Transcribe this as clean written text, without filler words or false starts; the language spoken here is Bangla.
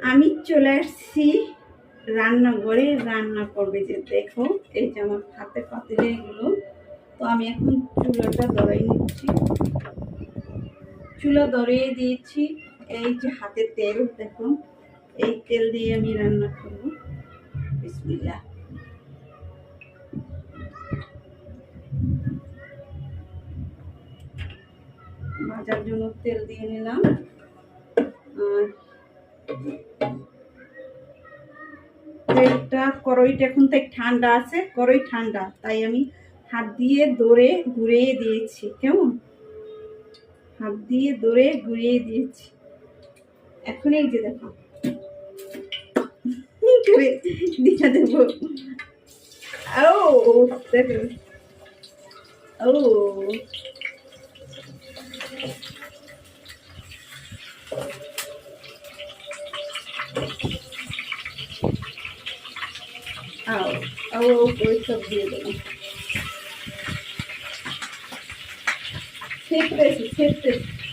আমি চলে আসছি রান্নাঘরে, রান্না করবে যে দেখো এই যে আমার হাতে পাতিলে এগুলো। তো আমি এখন চুলাটা ধরিয়ে নিচ্ছি, চুলা ধরিয়ে দিয়েছি। এই যে হাতে তেল দেখো, এই তেল দিয়ে আমি রান্না করব। বিসমিল্লাহ। ভাজার জন্য তেল দিয়ে নিলাম। আর তেলটা, কড়াইটা এখন তাই ঠান্ডা আছে, কড়াই ঠান্ডা, তাই আমি হাত দিয়ে ধরে ঘুরিয়ে দিয়েছি। কেমন, হাত দিয়ে ধরে ঘুরিয়ে দিয়েছি। এখন এই যে দেখো করে দিয়ে দেবো। ও দেখো, ও ওই সব দিয়ে দেবো। সেঁকতেছি সেঁকতেছি